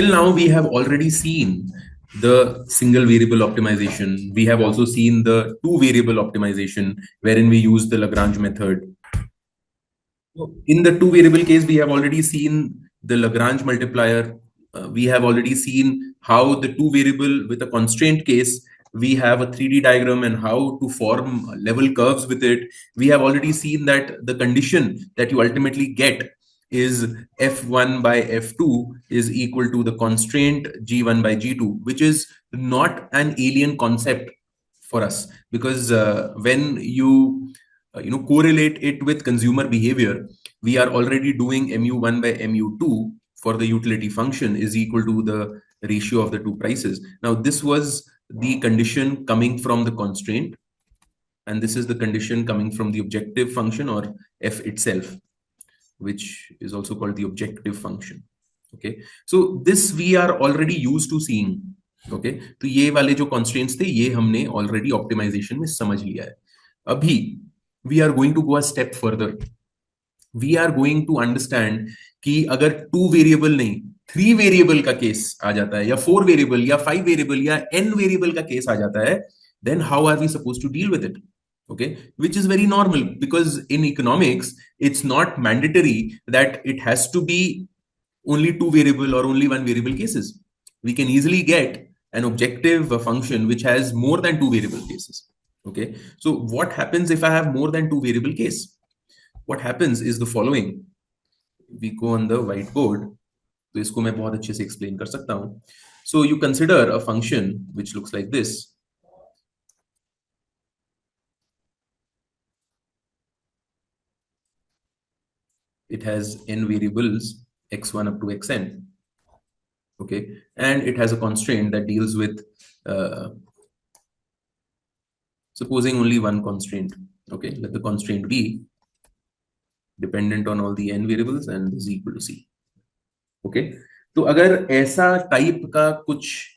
till now we have already seen the single variable optimization. We have also seen the two variable optimization wherein we use the Lagrange method. In the two variable case, we have already seen the Lagrange multiplier. We have already seen how the two variable with a constraint case, we have a 3D diagram and how to form level curves with it. We have already seen that the condition that you ultimately get is F1 by F2 is equal to the constraint G1 by G2, which is not an alien concept for us, because when you correlate it with consumer behavior, we are already doing mu1 by mu2 for the utility function is equal to the ratio of the two prices. Now this was the condition coming from the constraint, and this is the condition coming from the objective function or f itself, which is also called the objective function. Okay, so this we are already used to seeing. Okay, तो ये वाले जो constraints थे ये हमने already optimization में समझ लिया है. अभी we are going to go a step further. We are going to understand कि अगर 2 variable नहीं 3 variable का केस आ जाता है, या 4 variable या 5 variable या n variable का केस आ जाता है, then how are we supposed to deal with it? Okay, which is very normal, because in economics it's not mandatory that it has to be only 2 variable or only 1 variable cases. We can easily get an objective function which has more than 2 variable cases. Okay, so what happens if I have more than 2 variable case? What happens is the following. We go on the whiteboard, तो इसको मैं बहुत अच्छे से explain कर सकता हूँ. So you consider a function which looks like this. It has n variables x1 up to xn. Okay, and it has a constraint that deals with supposing only one constraint. Okay, let the constraint be dependent on all the n variables and is equal to c. Okay, तो अगर ऐसा type का कुछ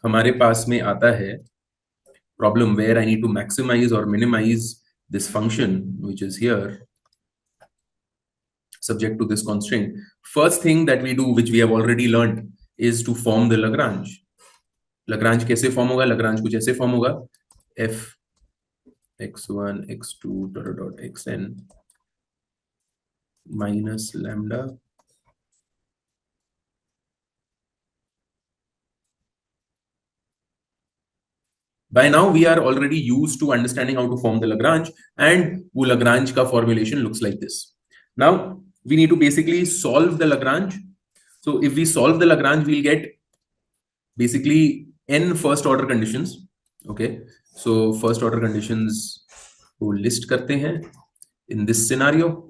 हमारे पास में आता है problem where I need to maximize or minimize this function which is here subject to this constraint, first thing that we do, which we have already learned, is to form the Lagrange. Lagrange कैसे form होगा? Lagrange कुछ ऐसे form होगा, f x1 x2 dot dot xn minus lambda by now we are already used to understanding how to form the Lagrange, and वो Lagrange का formulation looks like this. Now we need to basically solve the Lagrange. So if we solve the Lagrange, we'll get basically n first order conditions. Okay, so first order conditions को list करते हैं in this scenario.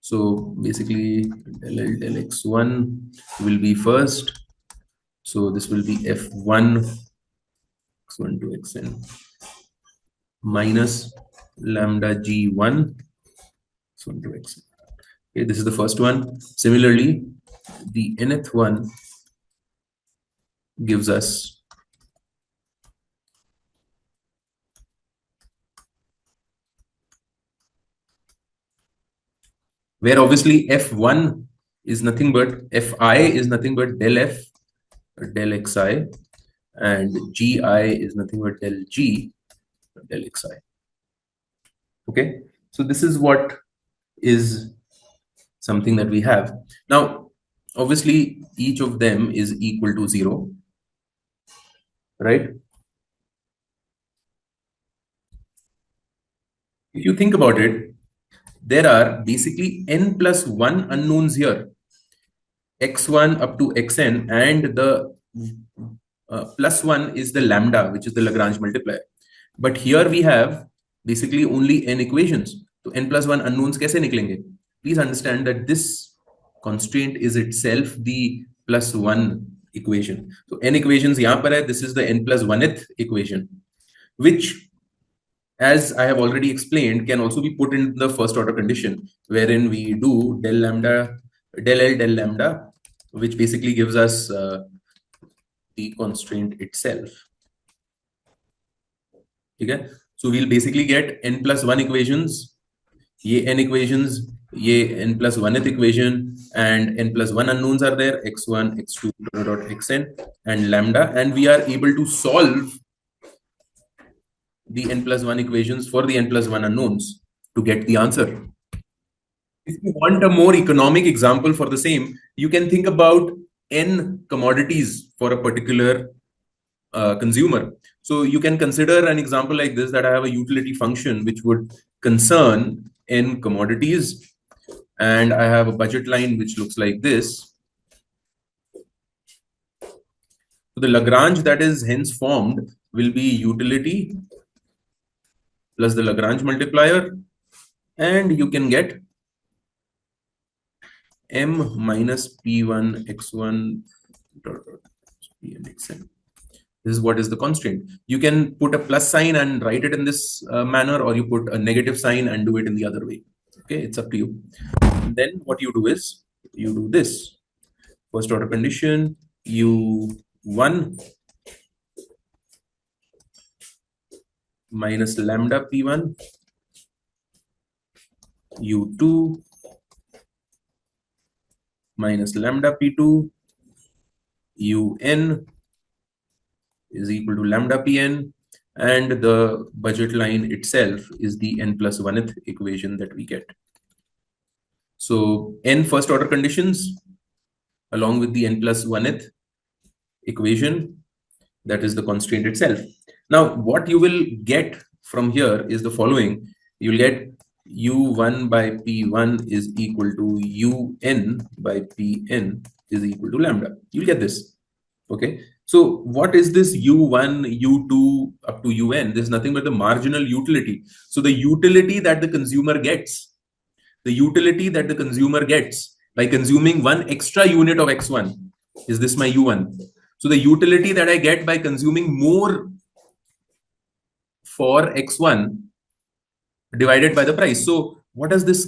So basically del L del x1 will be first. So this will be f1 x1 to xn minus lambda g1 x1 to xn. Okay, this is the first one. Similarly, the nth one gives us where obviously f1 is nothing but fi is nothing but del f del xi, and gi is nothing but del g del xi. Okay, so this is what is something that we have. Now obviously each of them is equal to 0, right? If you think about it, there are basically n plus 1 unknowns here, x1 up to xn, and the plus 1 is the lambda, which is the Lagrange multiplier. But here we have basically only n equations. So n plus 1 unknowns कैसे निकलेंगे? Please understand that this constraint is itself the plus 1 equation. So n equations यहाँ पर है. This is the n plus 1th equation, which, as I have already explained, can also be put in the first order condition, wherein we do del lambda, del L del lambda, which basically gives us the constraint itself. Okay, so we'll basically get n plus 1 equations. ये n equations ये n+1th equation and n+1 unknowns are there, x1, x2 dot xn and lambda, and we are able to solve the n+1 equations for the n+1 unknowns to get the answer. If you want a more economic example for the same, you can think about n commodities for a particular consumer. So you can consider an example like this, that I have a utility function which would concern n commodities, and I have a budget line which looks like this. So the Lagrange that is hence formed will be utility plus the Lagrange multiplier, and you can get m minus p1 x1 dot pn xn. This is what is the constraint. You can put a plus sign and write it in this manner, or you put a negative sign and do it in the other way. Okay, it's up to you. And then what you do is you do this. First order condition, u1 minus lambda p1, u2 minus lambda p2, un is equal to lambda pn, and the budget line itself is the n+1th equation that we get. So n first order conditions along with the n+1th equation, that is the constraint itself. Now what you will get from here is the following. You'll get u1 by p1 is equal to un by pn is equal to lambda. You'll get this. Okay, so what is this u1, u2 up to un? There's nothing but the marginal utility. So the utility that the consumer gets, by consuming one extra unit of x1, is this my u1? So the utility that I get by consuming more for x1 divided by the price. So what does this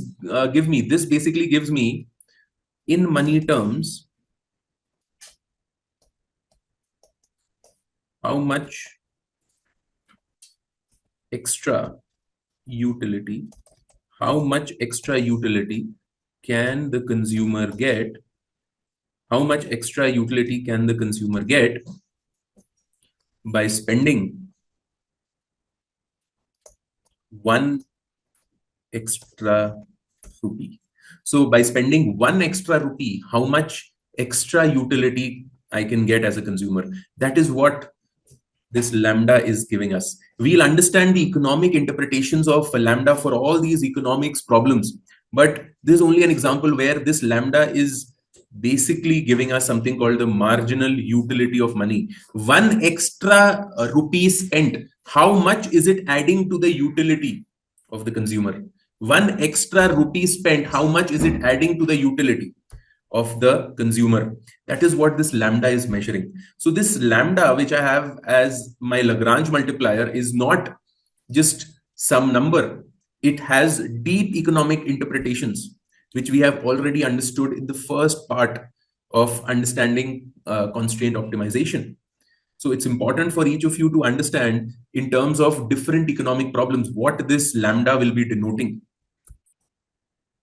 give me? This basically gives me, in money terms, how much extra utility can the consumer get? How much extra utility can the consumer get by spending one extra rupee? So by spending one extra rupee, how much extra utility I can get as a consumer? That is what this lambda is giving us. We'll understand the economic interpretations of lambda for all these economics problems, but this is only an example where this lambda is basically giving us something called the marginal utility of money. One extra rupee spent, how much is it adding to the utility of the consumer? One extra rupee spent, how much is it adding to the utility of the consumer? That is what this lambda is measuring. So this lambda, which I have as my Lagrange multiplier, is not just some number. It has deep economic interpretations, which we have already understood in the first part of understanding constraint optimization. So it's important for each of you to understand, in terms of different economic problems, what this lambda will be denoting.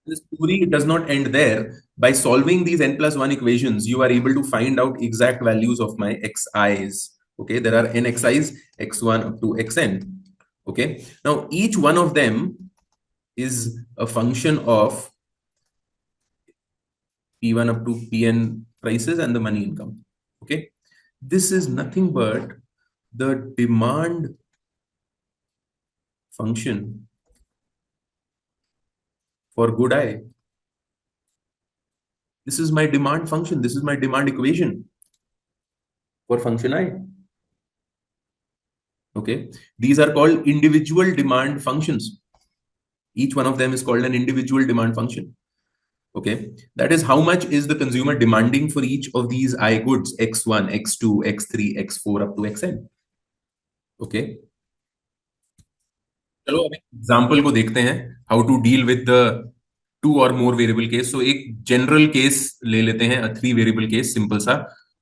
The story does not end there. By solving these n+1 equations, you are able to find out exact values of my xi's. Okay, there are n xi's, x1 up to xn. Okay, now each one of them is a function of p1 up to pn prices and the money income. Okay, this is nothing but the demand function for good I. This is my demand function. This is my demand equation for function I. Okay, these are called individual demand functions. Each one of them is called an individual demand function. Okay, that is how much is the consumer demanding for each of these I goods, x1, x2, x3, x4 up to xn. Okay, चलो अब example को देखते हैं, how to deal with the two और more variable case. सो एक general case ले लेते हैं, 3 वेरिएबल केस, सिंपल सा.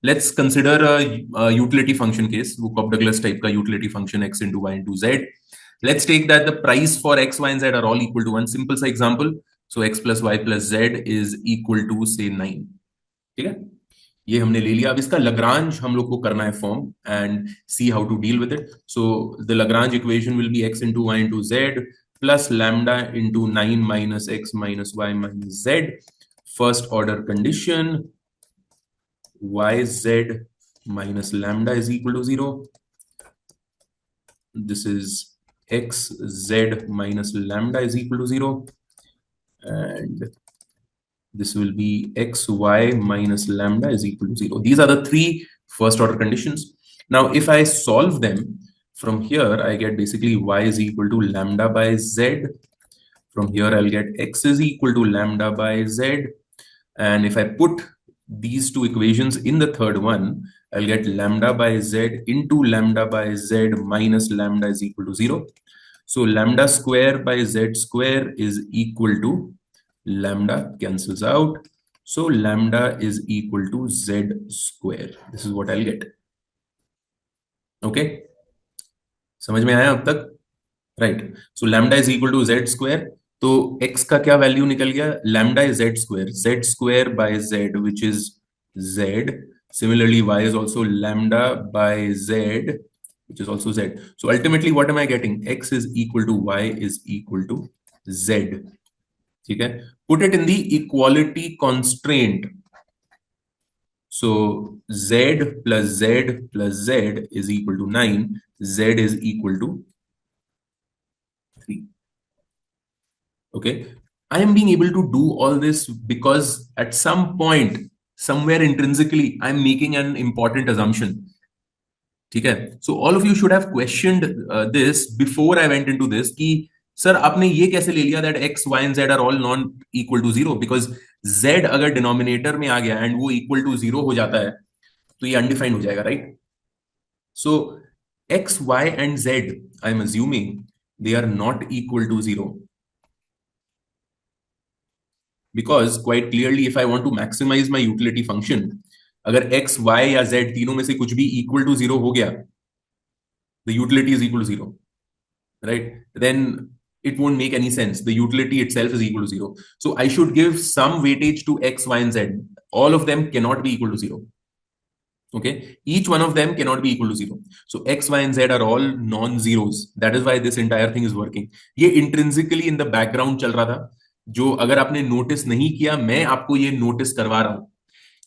Let's consider utility function case, वो कॉप डगलस टाइप का utility function x into y into z. Let's take that the price for x, y, and z are all equal to 1. Simple sa example. So x plus y plus z is equal to say 9। ठीक है, ये हमने ले लिया। अब इसका Lagrange हम लोग को करना है form and see how to deal with it. So the Lagrange equation will be x into y into z plus lambda into 9 minus x minus y minus z. First order condition yz minus lambda is equal to 0. This is xz minus lambda is equal to 0. And this will be xy minus lambda is equal to 0. These are the three first order conditions. Now, if I solve them from here, I get basically y is equal to lambda by z. From here, I'll get x is equal to lambda by z. And if I put these two equations in the third one, I'll get lambda by z into lambda by z minus lambda is equal to 0. So lambda square by z square is equal to lambda cancels out. So lambda is equal to z square. This is what I'll get. Okay. समझ में आया अब तक? Right. So lambda is equal to z square. तो x का क्या value निकल गया? Lambda is z square by z which is z. Similarly, y is also lambda by z, which is also z. So ultimately, what am I getting? X is equal to y is equal to z. ठीक है? Put it in the equality constraint. So z plus z plus z is equal to 9. Z is equal to 3. Okay. I am being able to do all this because at some point, somewhere intrinsically, I'm making an important assumption. Okay. So all of you should have questioned this before I went into this कि sir आपने ये कैसे ले लिया that x, y and z are all non equal to 0, because z अगर denominator में आ गया and वो equal to 0 हो जाता है तो ये undefined हो जाएगा, right? So x, y and z, I'm assuming they are not equal to 0. Because quite clearly, if I want to maximize my utility function, अगर x, y या z तीनों में से कुछ भी equal to 0 हो गया, the utility is equal to 0, right? Then it won't make any sense. The utility itself is equal to 0. So I should give some weightage to x, y, and z. All of them cannot be equal to 0. Okay, each one of them cannot be equal to 0. So x, y, and z are all non-zeros. That is why this entire thing is working. ये intrinsically in the background चल रहा था, जो अगर आपने notice नहीं किया, मैं आपको ये नोटिस करवा रहा हूं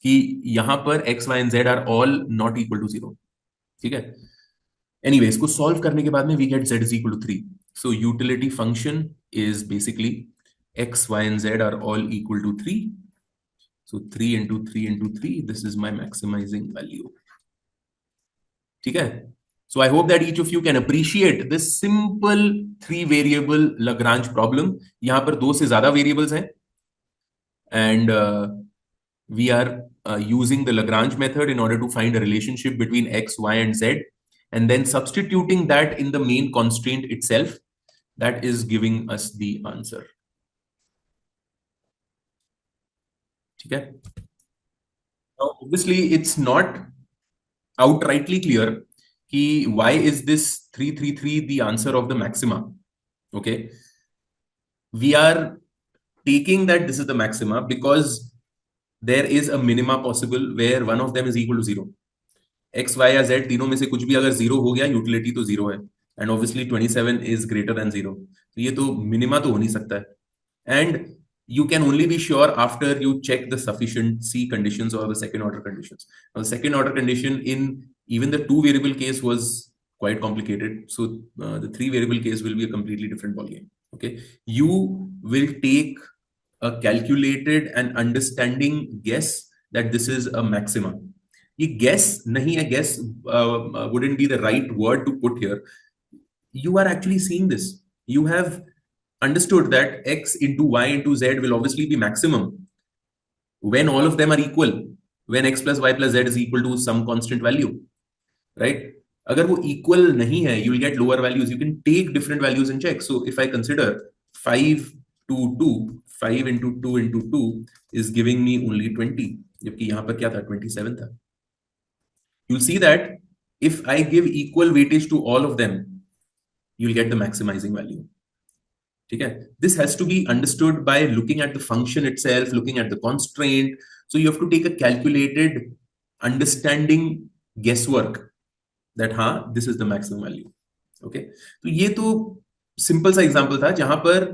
कि यहां पर x, y, and z are all not equal to 0. ठीक है? Anyway, इसको solve करने के बाद में we get z is equal to 3. So utility function is basically x, y, and z are all equal to 3. So 3 into 3 into 3, this is my maximizing value. ठीक है? So I hope that each of you can appreciate this simple 3 variable Lagrange problem. यहाँ पर 2 से ज़्यादा variables हैं, and we are using the Lagrange method in order to find a relationship between x, y, and z, and then substituting that in the main constraint itself. That is giving us the answer. ठीक है? Now, obviously, it's not outrightly clear कि why is this 333 the answer of the maxima. Okay, we are taking that this is the maxima because there is a minima possible where one of them is equal to 0. x, y या z तीनों में से कुछ भी अगर 0 हो गया, utility तो 0 है, and obviously 27 is greater than 0. तो ये तो मिनिमा तो हो नहीं सकता है, and you can only be sure after you check the sufficiency conditions or the second order conditions. Now, the second order condition in even the 2 variable case was quite complicated. So the 3 variable case will be a completely different ballgame. Okay, you will take a calculated and understanding guess that this is a maxima. ये guess नहीं है, guess wouldn't be the right word to put here. You are actually seeing this. You have understood that x into y into z will obviously be maximum when all of them are equal, when x plus y plus z is equal to some constant value, right? अगर वो equal नहीं है, you will get lower values. You can take different values and check. So if I consider 5 to 2, 5 into 2 into 2 is giving me only 20, जबकि यहाँ पर क्या था? 27 था. You'll see that if I give equal weightage to all of them, you'll get the maximizing value. ठीक है. This has to be understood by looking at the function itself, looking at the constraint. So you have to take a calculated understanding guesswork that हाँ this is the maximum value. Okay. तो ये तो simple सा example था जहां पर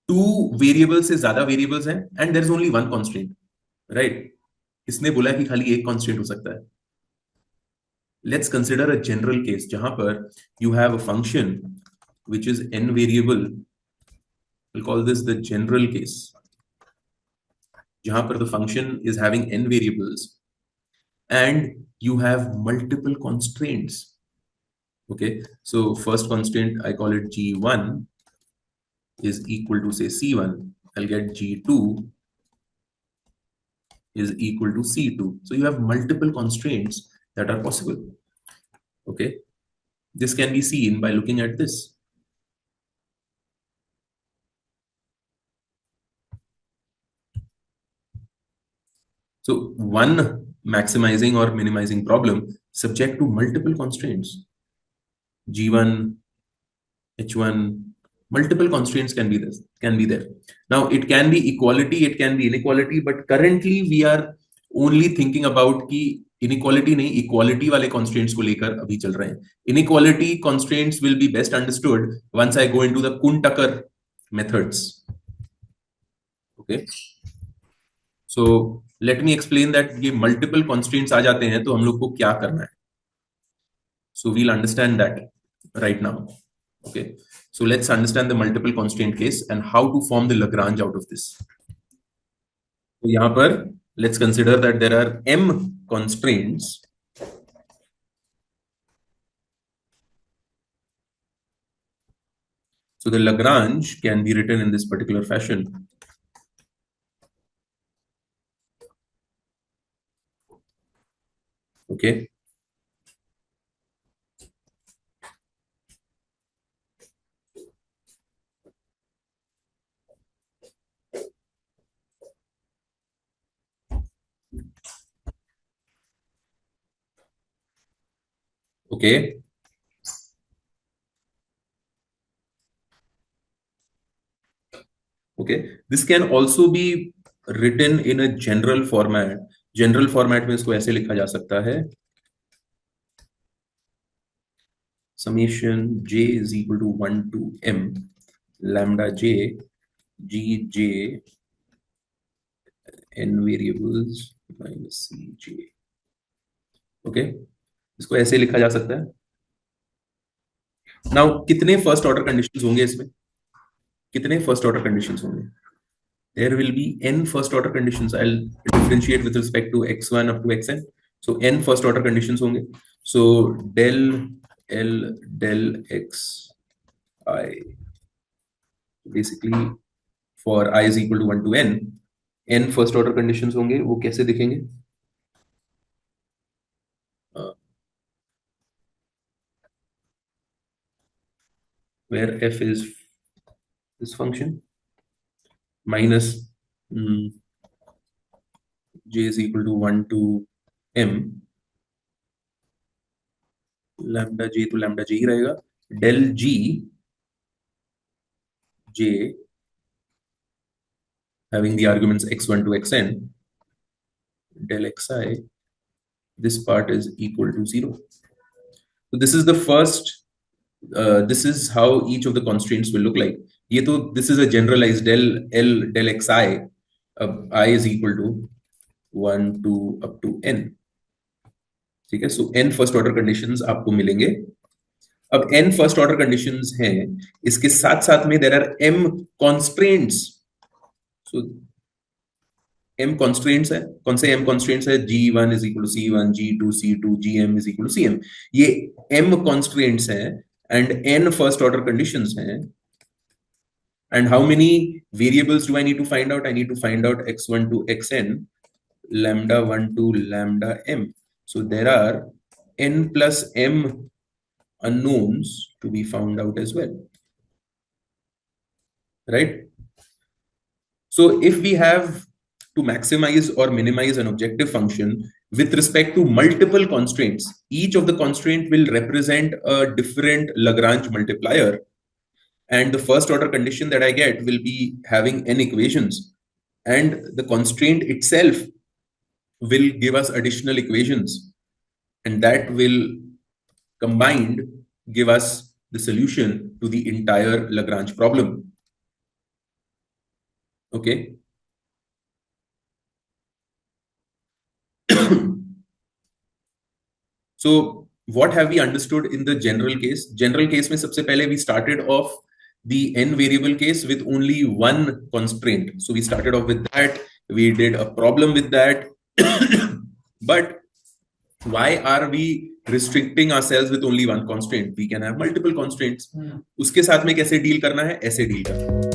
two variable से ज्यादा वेरिएबल्स हैं and there is only one constant, right. इसने बोला कि खाली एक कांस्टेंट हो सकता है. Let's consider a general case जहां पर you have a function which is n variable. We'll call this the general case, जहां पर the function is having n variables and you have multiple constraints. Okay, so first constant I call it g1 is equal to say c1. I'll get g2 is equal to c2. So you have multiple constraints that are possible. Okay, this can be seen by looking at this. So one maximizing or minimizing problem subject to multiple constraints. G1, H1, multiple constraints can be this, can be there. Now it can be equality, it can be inequality, but currently we are only thinking about कि inequality नहीं, equality वाले constraints को लेकर अभी चल रहे हैं. Inequality constraints will be best understood once I go into the Kuhn-Tucker methods. Okay. So let me explain that ये multiple constraints आ जाते हैं तो हम लोग को क्या करना है. So we'll understand that right now. Okay. So let's understand the multiple constraint case and how to form the Lagrange out of this. So यहाँ पर let's consider that there are m constraints. So the Lagrange can be written in this particular fashion. Okay. Okay. Okay. This can also be written in a general format. General format में इसको ऐसे लिखा जा सकता है. Summation j is equal to 1 to m lambda j gj n variables minus cj. Okay. इसको ऐसे लिखा जा सकता है. Now कितने फर्स्ट ऑर्डर कंडीशंस होंगे इसमें? कितने फर्स्ट ऑर्डर कंडीशंस होंगे? There will be n first order conditions. I'll differentiate with respect to x1 up to xn. So n first order conditions होंगे. So del L del x I. Basically for I is equal to 1 to n first order conditions होंगे. वो कैसे दिखेंगे? Where f is this function minus j is equal to 1 to m lambda j to lambda j ही रहेगा. Del g j having the arguments x1 to xn del xi, this part is equal to 0. So this is the first, this is how each of the constraints will look like. ये तो this is a generalized del L del xi, I is equal to 1 to up to n. ठीक है. So n first order conditions आपको मिलेंगे. अब n first order conditions हैं, इसके साथ साथ में there are m constraints. So m constraints है. कौन से m constraints है? g1 is equal to c1, g2 c2, gm is equal to cm. ये m constraints हैं and n first order conditions हैं. And how many variables do I need to find out? I need to find out x1 to xn, lambda 1 to lambda m. So there are n plus m unknowns to be found out as well. Right? So if we have to maximize or minimize an objective function with respect to multiple constraints, each of the constraint will represent a different Lagrange multiplier. and the first order condition that I get will be having n equations, and the constraint itself will give us additional equations, and that will combined give us the solution to the entire Lagrange problem. Okay. So what have we understood in the general case? General case mein sabse pehle we started off the n variable case with only one constraint. So we started off with that. We did a problem with that. But why are we restricting ourselves with only one constraint? We can have multiple constraints. उसके साथ में कैसे deal करना है? ऐसे deal करना है.